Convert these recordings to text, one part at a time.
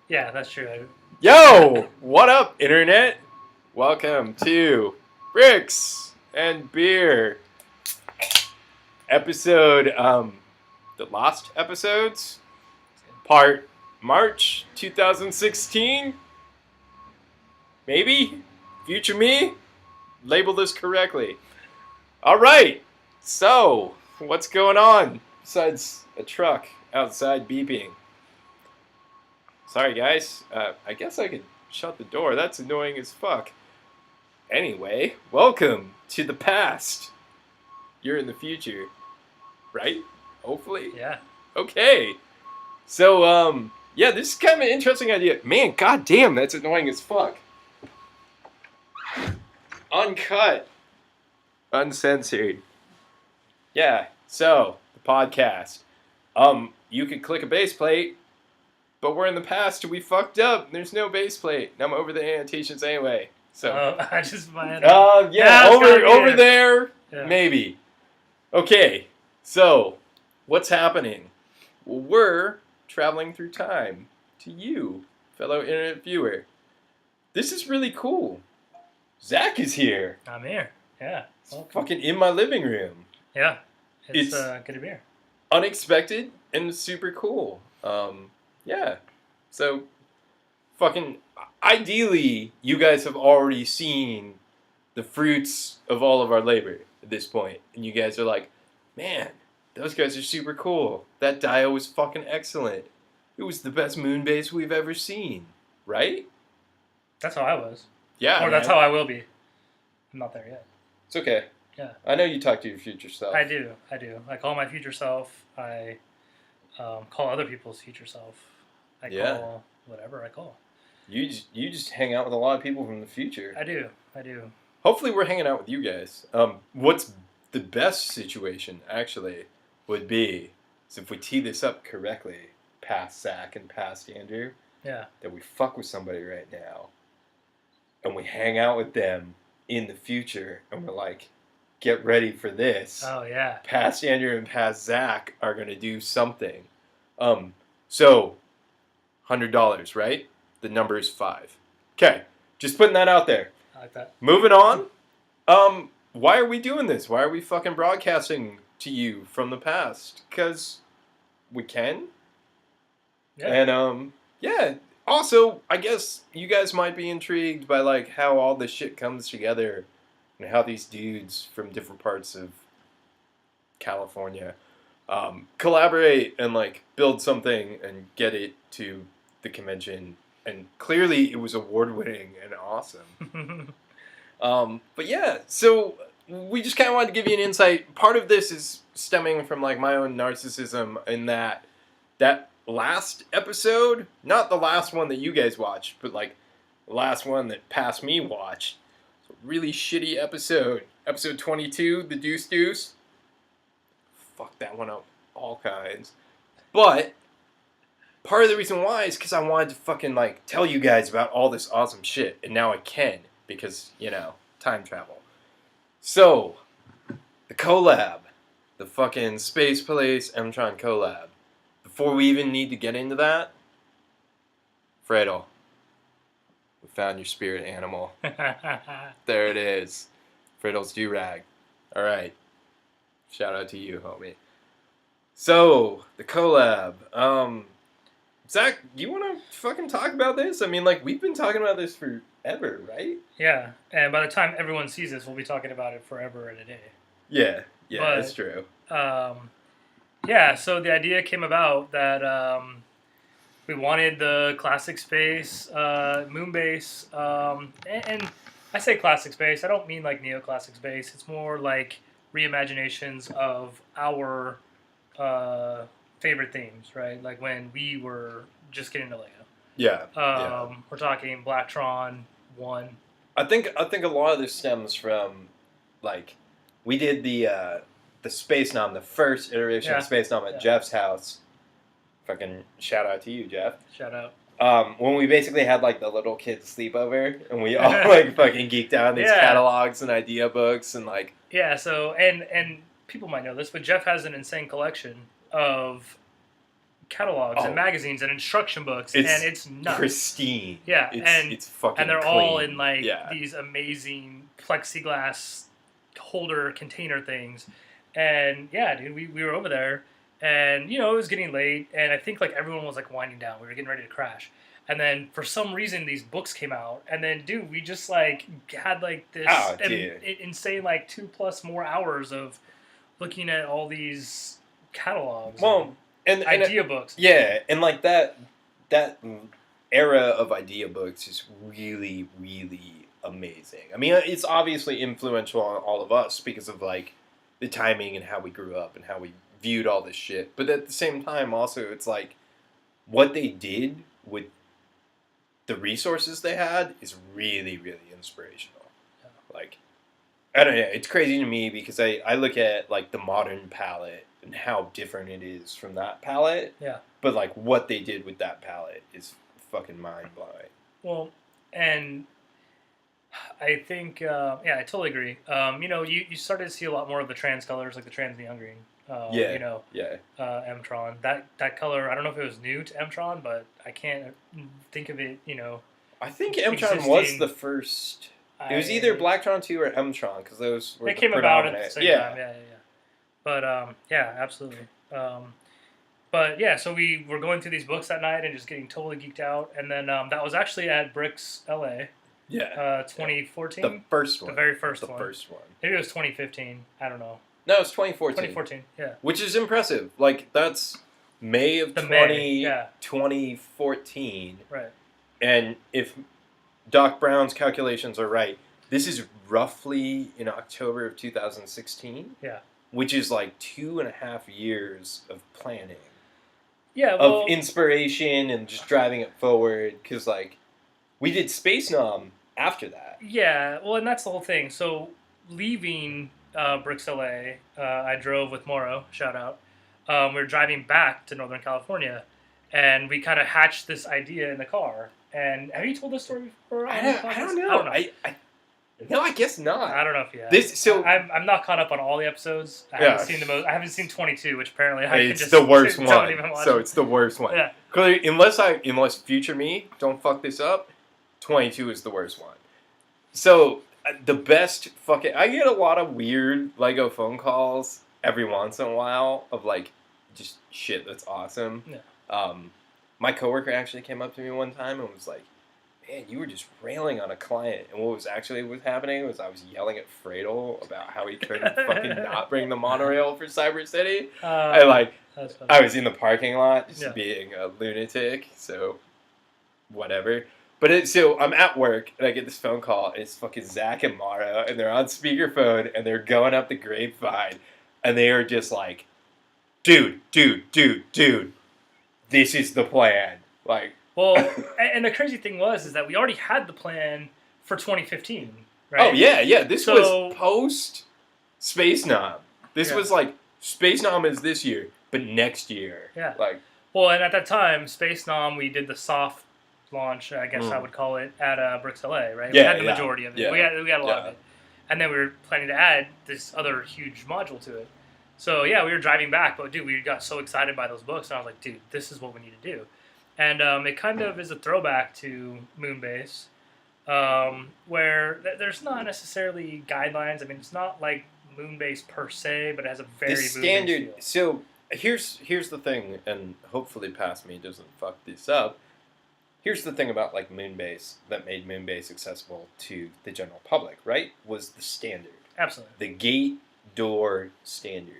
Yeah, that's true. Yo, what up, internet? Welcome to Bricks and Beer episode. The last episodes, part March 2016. Maybe future me label this correctly. All right. So, what's going on besides a truck outside beeping? Sorry, guys. I guess I could shut the door. That's annoying as fuck. Anyway, welcome to the past. You're in the future, right? Hopefully. Yeah. Okay. So, yeah, this is kind of an interesting idea. Man, goddamn, that's annoying as fuck. Uncut. Uncensored. Yeah, so, the podcast. You could click a base plate, but we're in the past, we fucked up. There's no base plate. I'm over the annotations anyway. So, I just might. yeah, over it. there, Yeah. maybe. Okay, so what's happening? Well, we're traveling through time to you, fellow internet viewer. This is really cool. Zach is here. I'm here. Yeah. He's fucking in my living room. Yeah. It's It's- good to be here. Unexpected and super cool. Yeah. So, fucking, ideally, you guys have already seen the fruits of all of our labor at this point, and you guys are like, man, those guys are super cool. That dial was fucking excellent. It was the best moon base we've ever seen, right? That's how I was. Yeah, Or that's how I will be. I'm not there yet. it's okay. Yeah. I know you talk to your future self. I do. I call my future self. I call other people's future self. I call whatever I call. You just hang out with a lot of people from the future. I do. Hopefully, we're hanging out with you guys. What's the best situation actually would be is if we tee this up correctly, past Zach and past Andrew. Yeah. That we fuck with somebody right now, and we hang out with them in the future, and we're like, get ready for this. Oh yeah. Past Andrew and past Zach are gonna do something. So $100, right? The number is 5. Okay, just putting that out there. I like that. Moving on. Why are we doing this? Why are we fucking broadcasting to you from the past? Because we can. Yeah. And yeah. Also, I guess you guys might be intrigued by like how all this shit comes together, and how these dudes from different parts of California collaborate and like build something and get it to the convention. And clearly, it was award-winning and awesome. But yeah, so we just kind of wanted to give you an insight. Part of this is stemming from like my own narcissism in that last episode, not the last one that you guys watched, but like the last one that past me watched. It's a really shitty episode. Episode 22, the Deuce Deuce. Fuck that one up all kinds. But part of the reason why is because I wanted to fucking like tell you guys about all this awesome shit, and now I can. Because, you know, time travel. So, the Colab. The fucking Space Police Mtron Colab. Before we even need to get into that, Fredo, we found your spirit animal. There it is. Fredo's do-rag. Alright. Shout out to you, homie. So, the Colab. Zach, you want to fucking talk about this? I mean, like, we've been talking about this forever, right? Yeah, and by the time everyone sees this, we'll be talking about it forever and a day. Yeah, But, that's true. Yeah, so the idea came about that we wanted the classic space, moon base, and I say classic space, I don't mean like neoclassic space, it's more like reimaginations of our favorite themes, right? Like when we were just getting to Lego. Yeah. We're talking WackTron 1. I think a lot of this stems from, like, we did the Space Nom, the first iteration of Space Nom at Jeff's house. Fucking shout out to you, Jeff. Shout out. When we basically had like the little kids sleepover, and we all like fucking geeked out on these catalogs and idea books and like. Yeah. So and people might know this, but Jeff has an insane collection of catalogs and magazines and instruction books, and it's nuts. Pristine. Yeah, it's fucking and they're clean. all in like these amazing plexiglass holder container things. And yeah, dude, we were over there, and it was getting late, and I think like everyone was like winding down. We were getting ready to crash. And then for some reason these books came out, and then dude, we just like had like this insane like 2+ more hours of looking at all these catalogs. Well, and idea books. Yeah, and like that era of idea books is really, really amazing. I mean, it's obviously influential on all of us because of like the timing and how we grew up and how we viewed all this shit. But at the same time, also, it's like what they did with the resources they had is really, really inspirational. Yeah. Like, I don't know, it's crazy to me because I look at like the modern palette and how different it is from that palette. Yeah. But like what they did with that palette is fucking mind blowing. Well, and I think I totally agree. You started to see a lot more of the trans colors, like the trans neon green. M-Tron. That color, I don't know if it was new to M-Tron, but I can't think of it, I think M-Tron was the first. It was either WackTron 2 or M-Tron, because those were they came about at the same time. Yeah. But, absolutely. But, yeah, so we were going through these books that night and just getting totally geeked out. And then that was actually at Bricks LA. Yeah. 2014? The first one. The very first one. The first one. Maybe it was 2015. I don't know. No, it's 2014. 2014, yeah. Which is impressive. Like, that's May of 2014. Right. And if Doc Brown's calculations are right, this is roughly in October of 2016. Yeah. Which is like 2.5 years of planning. Yeah, well, of inspiration and just driving it forward. Because, like, we did Space Nom after that. Yeah, well, and that's the whole thing. So, leaving Bricks LA, I drove with Morrow, shout out. We were driving back to Northern California, and we kind of hatched this idea in the car. And have you told this story before? I don't know. No, I guess not. I don't know if you have. I'm not caught up on all the episodes. I haven't seen 22, which apparently I can just. It's the worst one. Don't even watch so it's the worst one. Yeah. Unless future me don't fuck this up, 22 is the worst one. So the best fucking. I get a lot of weird Lego phone calls every once in a while of like just shit that's awesome. Yeah. My coworker actually came up to me one time and was like, man, you were just railing on a client. And what was happening was I was yelling at Fradel about how he couldn't fucking not bring the monorail for Cyber City. I was in the parking lot just being a lunatic, so whatever. But so I'm at work and I get this phone call and it's fucking Zach and Mara and they're on speakerphone and they're going up the grapevine and they are just like, dude, this is the plan. Like, well, and the crazy thing is that we already had the plan for 2015, right? Oh, yeah. This was post Space Nom. This was like, Space Nom is this year, but next year. Yeah. Like, well, and at that time, Space Nom, we did the soft launch, I guess I would call it, at Bricks LA, right? Yeah, we had the majority of it. Yeah. We had a lot of it. And then we were planning to add this other huge module to it. So, yeah, we were driving back, but, dude, we got so excited by those books, and I was like, dude, this is what we need to do. And it kind of is a throwback to Moonbase, where there's not necessarily guidelines. I mean, it's not like Moonbase per se, but it has a very standard feel. So here's the thing, and hopefully past me doesn't fuck this up. Here's the thing about like Moonbase that made Moonbase accessible to the general public, right? Was the standard. Absolutely. The gate door standard.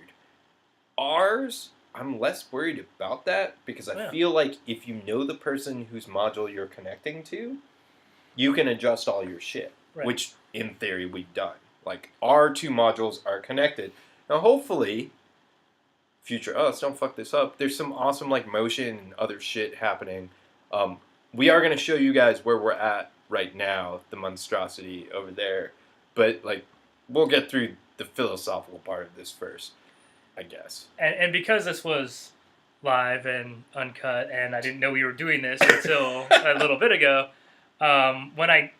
Ours, I'm less worried about that because I feel like if you know the person whose module you're connecting to, you can adjust all your shit, which in theory we've done. Like, our two modules are connected. Now, hopefully, future us, don't fuck this up, there's some awesome like motion and other shit happening. We are going to show you guys where we're at right now, the monstrosity over there. But, like, we'll get through the philosophical part of this first, I guess. And because this was live and uncut, and I didn't know we were doing this until a little bit ago, I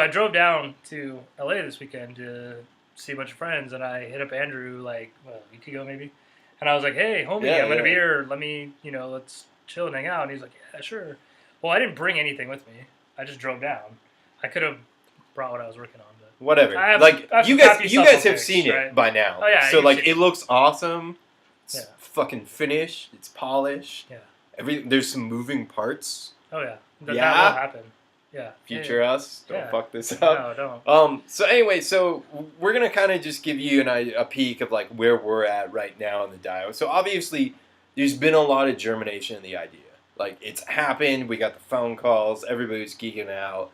drove down to LA this weekend to see a bunch of friends, and I hit up Andrew like a week ago maybe, and I was like, hey homie, I'm gonna be here. Let me let's chill and hang out? And he's like, yeah, sure. Well, I didn't bring anything with me. I just drove down. I could have brought what I was working on, but Whatever. I have- Like I have you some guys, crappy you stuff guys on have Pix, seen right? it by now. Oh, yeah, So you've like seen it it. looks awesome. It's Yeah. fucking finished. It's polished. Yeah. There's some moving parts. Oh yeah. That Yeah? will happen. Yeah. Future us, don't Yeah. fuck this up. No, don't. So anyway, so we're gonna kind of just give you a peek of like where we're at right now in the dio. So obviously, there's been a lot of germination in the idea. Like it's happened. We got the phone calls. Everybody's geeking out.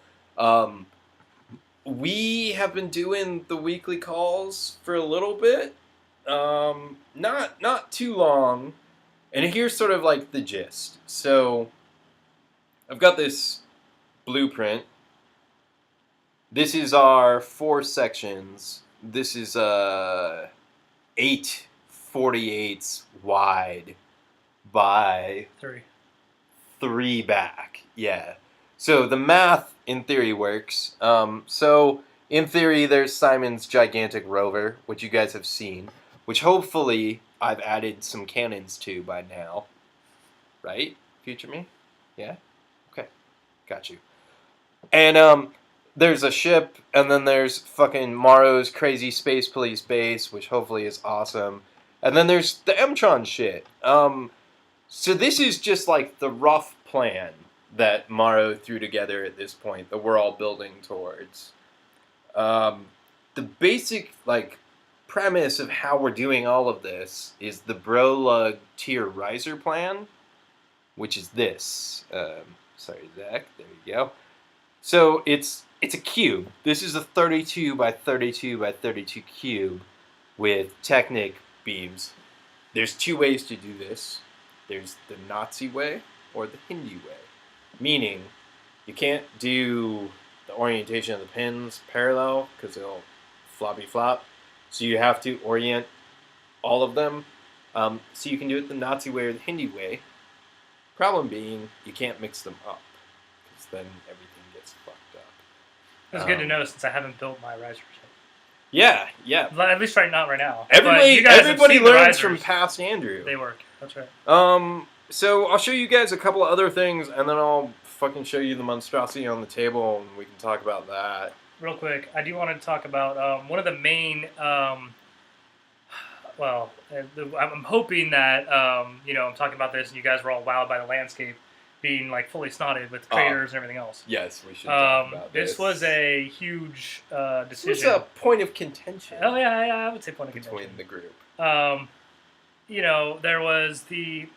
We have been doing the weekly calls for a little bit. Not too long. And here's sort of like the gist. So I've got this blueprint. This is our 4 sections. This is 8 48s wide by 3 back. Yeah. So the math in theory works. So in theory there's Simon's gigantic rover, which you guys have seen, which hopefully I've added some cannons to by now. Right? Future me? Yeah? Okay. Got you. And there's a ship, and then there's fucking Morrow's crazy space police base, which hopefully is awesome. And then there's the Mtron shit. So this is just like the rough plan that Morrow threw together at this point that we're all building towards. The basic like premise of how we're doing all of this is the Brolug tier riser plan, which is this. Sorry, Zach. There you go. So it's a cube. This is a 32 by 32 by 32 cube with Technic beams. There's 2 ways to do this. There's the Nazi way or the Hindi way. Meaning, you can't do the orientation of the pins parallel because it'll floppy flop. So you have to orient all of them. So you can do it the Nazi way or the Hindi way. Problem being, you can't mix them up because then everything gets fucked up. It's good to know since I haven't built my risers Yeah. yet. At least right now. Everybody learns from past Andrew. They work. That's right. So I'll show you guys a couple of other things, and then I'll fucking show you the monstrosity on the table, and we can talk about that. Real quick, I do want to talk about one of the main. I'm hoping that I'm talking about this, and you guys were all wowed by the landscape being like fully snotted with craters and everything else. Yes, we should talk about this. This was a huge decision. This was a point of contention. Oh yeah, I would say point of contention between the group. There was you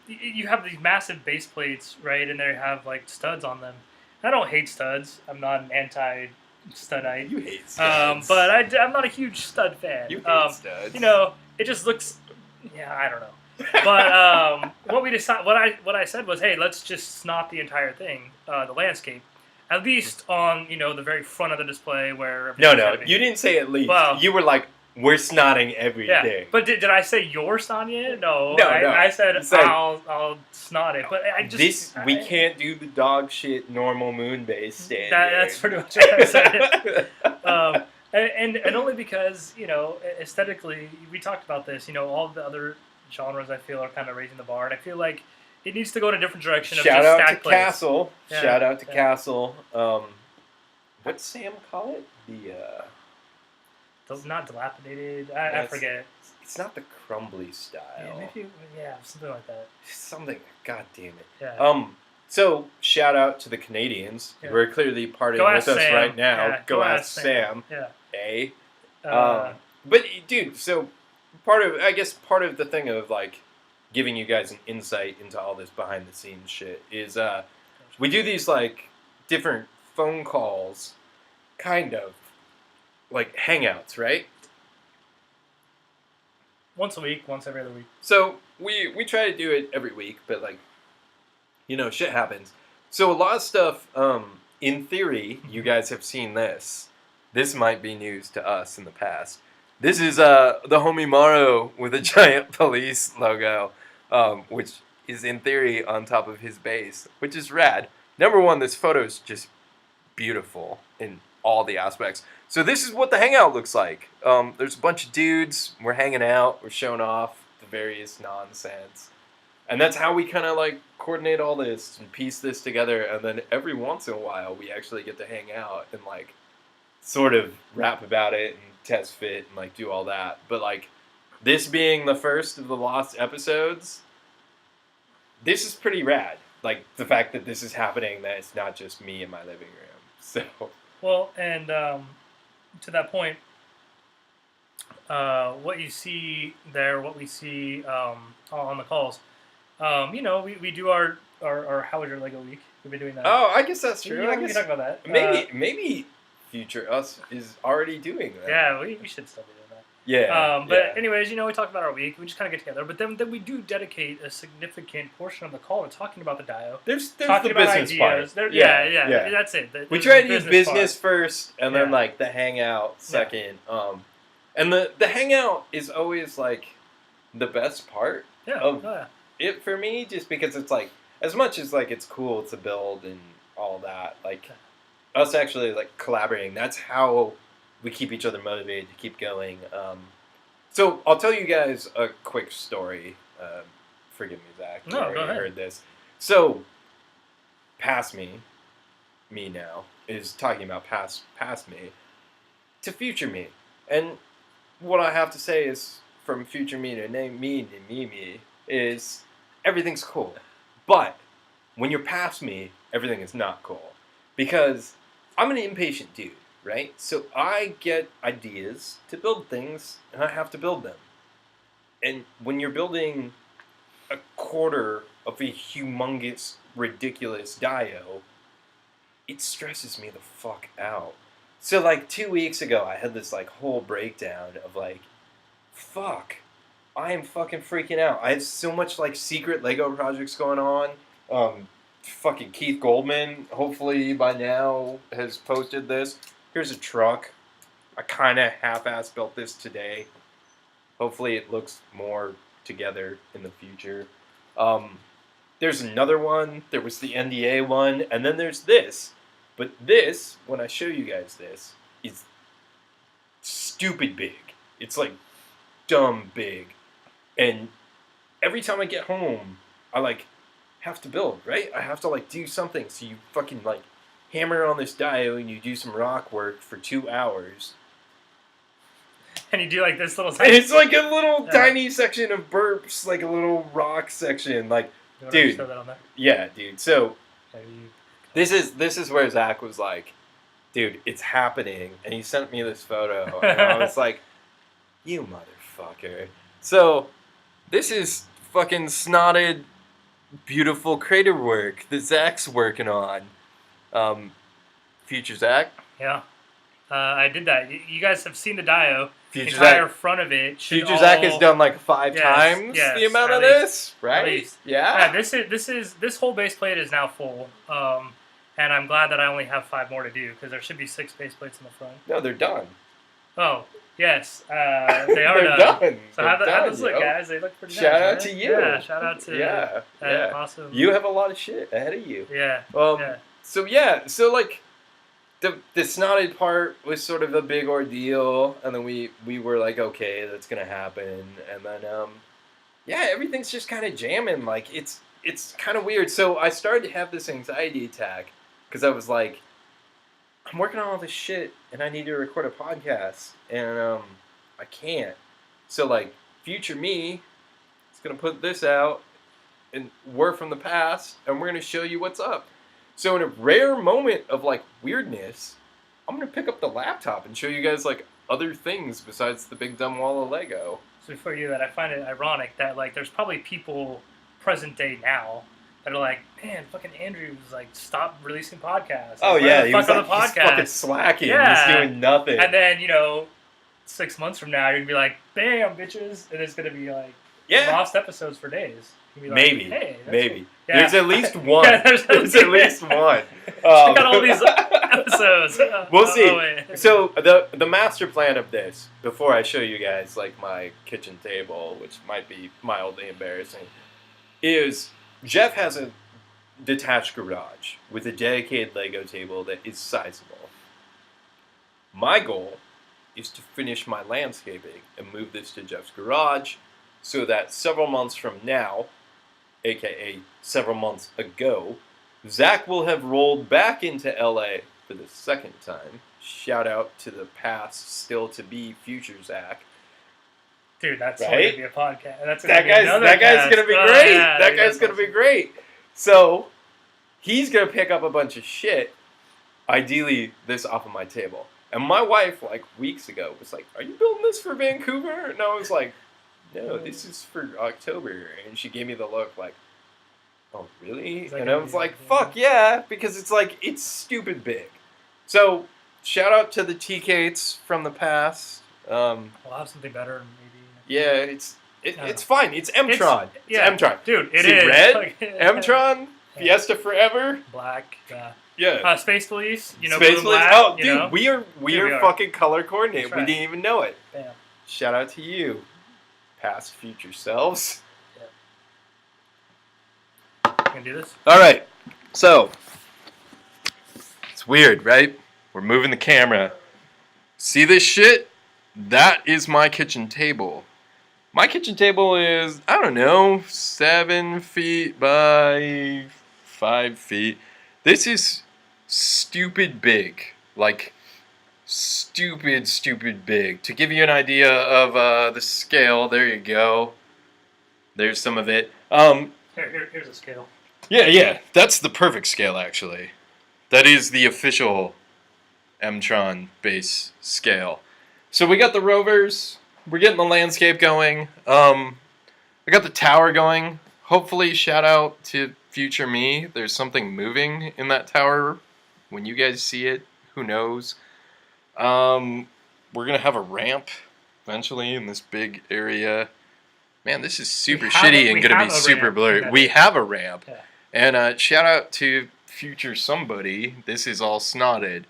have these massive base plates, right, and they have like studs on them. I don't hate studs. I'm not an anti-studite. You hate studs. But I'm not a huge stud fan. You hate studs. It just looks. Yeah, I don't know. But what I said was, hey, let's just snot the entire thing, the landscape, at least on the very front of the display where. No, you didn't say at least. Well, you were like, we're snotting everything. Yeah, but did I say you're snotting it? No. No. I said I'll snot it, but I just we can't do the dog shit normal moon base standard. That's pretty much what I said. And only because aesthetically we talked about this. All the other genres I feel are kind of raising the bar, and I feel like it needs to go in a different direction. Shout out to Castle. Yeah, shout out to Castle. What's Sam call it? Not dilapidated. I forget. It's not the crumbly style. Yeah, maybe. Yeah, something like that. Something. God damn it. Yeah. So shout out to the Canadians. Yeah. We're clearly partying with us Sam. right now. Yeah, go ask Sam. Yeah. But dude, so part of the thing of like giving you guys an insight into all this behind the scenes shit is we do these like different phone calls, kind of like hangouts, right? Once a week, once every other week. So we try to do it every week, but like shit happens. So a lot of stuff, in theory, you guys have seen this. This might be news to us in the past. This is the homie Morrow with a giant police logo, which is in theory on top of his base, which is rad. Number one, this photo is just beautiful in all the aspects. So this is what the hangout looks like. There's a bunch of dudes. We're hanging out. We're showing off the various nonsense. And that's how we kind of like coordinate all this and piece this together. And then every once in a while, we actually get to hang out and like sort of rap about it and test fit and like do all that. But like this being the first of the lost episodes, this is pretty rad. Like the fact that this is happening, that it's not just me in my living room. So Well, and to that point, what you see there, what we see on the calls, we do our How was your Lego week? We've been doing that. oh, I guess that's true. You know, I we guess can talk about that. maybe future us is already doing that. Yeah, we should still be doing that. Yeah. But anyways, we talk about our week. We just kind of get together. But then we do dedicate a significant portion of the call to talking about the dio. There's Talking the about business ideas. part. Yeah. That's it. We try to do business part. first, and then Yeah. like the hangout second. And the hangout is always like the best part of it for me, just because it's like as much as like it's cool to build and all that, like us actually like collaborating. That's how we keep each other motivated to keep going. So I'll tell you guys a quick story. Forgive me, Zach. You already heard this. So past me now is talking about past me to future me, and what I have to say is from future me to me is everything's cool, but when you're past me, everything is not cool because I'm an impatient dude. Right? So I get ideas to build things, and I have to build them. And when you're building a quarter of a humongous, ridiculous dio, it stresses me the fuck out. So like 2 weeks ago, I had this like whole breakdown of like, fuck, I am fucking freaking out. I have so much like secret Lego projects going on. Fucking Keith Goldman, hopefully by now, has posted this. Here's a truck. I kind of half-ass built this today. Hopefully it looks more together in the future. There's another one. There was the NDA one. And then there's this. But this, when I show you guys this, is stupid big. It's like dumb big. And every time I get home, I like have to build, right? I have to like do something. So you fucking like hammer on this dio and you do some rock work for 2 hours. And you do like this little And it's like a little tiny section of burps, like a little rock section. Like, dude. Throw that on there? Yeah, dude. So this is where Zach was like, dude, it's happening. And he sent me this photo. And I was like, you motherfucker. So this is fucking snotted, beautiful crater work that Zach's working on. Future Zach? Yeah. I did that. You guys have seen the dio. Future entire Zach, front of it. Future Zach has done like 5 times the amount of this, right? Yeah. This whole base plate is now full. And I'm glad that I only have 5 more to do because there should be 6 base plates in the front. No, they're done. Oh, yes. They are they're done. So how does look, guys? They look pretty nice. Shout out to you. Yeah, shout out to yeah. Awesome. You have a lot of shit ahead of you. Yeah. So like the snotted part was sort of a big ordeal, and then we were like, okay, that's gonna happen, and then everything's just kind of jamming. Like it's kind of weird. So I started to have this anxiety attack because I was like, I'm working on all this shit, and I need to record a podcast, and I can't. So like future me is gonna put this out, and we're from the past, and we're gonna show you what's up. So in a rare moment of like weirdness, I'm gonna pick up the laptop and show you guys like other things besides the big dumb wall of Lego. So before you do that, I find it ironic that like there's probably people present day now that are like, man, fucking Andrew was like, stop releasing podcasts. Like, oh yeah, he was like, he's fucking slacking. Yeah. He's doing nothing. And then 6 months from now, you're gonna be like, bam, bitches, and it's gonna be like lost episodes for days. Like, maybe. Hey, maybe. Cool. Yeah. There's at least one. There's at least one. Check out all these episodes. We'll see. So the master plan of this, before I show you guys like my kitchen table, which might be mildly embarrassing, is Jeff has a detached garage with a dedicated Lego table that is sizable. My goal is to finish my landscaping and move this to Jeff's garage so that several months from now, aka several months ago, Zach will have rolled back into LA for the second time. Shout out to the past, still to be future Zach. Dude, that's Right? going to be a podcast. That's gonna be another That guy's cast. gonna be Oh, great. yeah, That dude, guy's that's gonna be awesome. great. So he's gonna pick up a bunch of shit. Ideally, this off of my table. And my wife, like weeks ago, was like, "Are you building this for Vancouver?" And I was like, "No, this is for October." And she gave me the look, like, "Oh, really?" Is that And I gonna was be like, like- "Fuck yeah," because it's like it's stupid big. So shout out to the TKs from the past. We'll have something better, maybe. Yeah, it's Yeah. fine. It's M-Tron. It's M-Tron. Dude, it See, is. red, Like, M-Tron, Yeah. Fiesta Forever. Black. Yeah. Yeah. Space Police. You know, Space blue and Police. black, Oh, you dude, know? we are we are. fucking color coordinated. That's right. We didn't even know it. Bam. Shout out to you, past, future selves. Can do this? All right, so it's weird, right? We're moving the camera. See this shit? That is my kitchen table. My kitchen table is, I don't know, 7 feet by 5 feet. This is stupid big. Like, stupid big. To give you an idea of the scale, there you go. There's some of it. Here's a scale. Yeah, that's the perfect scale, actually. That is the official M-Tron base scale. So we got the rovers. We're getting the landscape going. We got the tower going. Hopefully, shout out to future me. There's something moving in that tower. When you guys see it, who knows? We're going to have a ramp eventually in this big area. Man, this is super shitty and going to be super blurry. We have a ramp. Yeah. And shout out to future somebody. This is all snotted.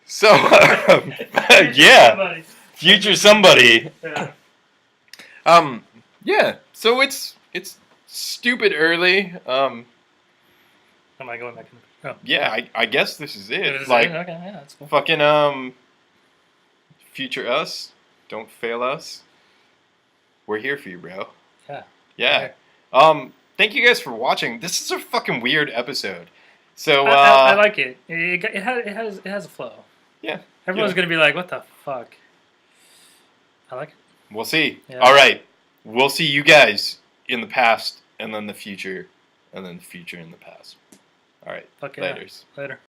So, yeah, Somebody. future somebody. Yeah. Yeah. So it's stupid early. Am I going back in? Oh. Yeah, I guess this is it. Is it? Like, Okay, yeah, that's cool. fucking future us, don't fail us. We're here for you, bro. Yeah. Yeah. Thank you guys for watching. This is a fucking weird episode. So I like it. It has a flow. Yeah. Everyone's gonna be like, "What the fuck?" I like it. We'll see. Yeah. All right. We'll see you guys in the past, and then the future, and then the future in the past. All right. Fuck yeah. Laters. Later.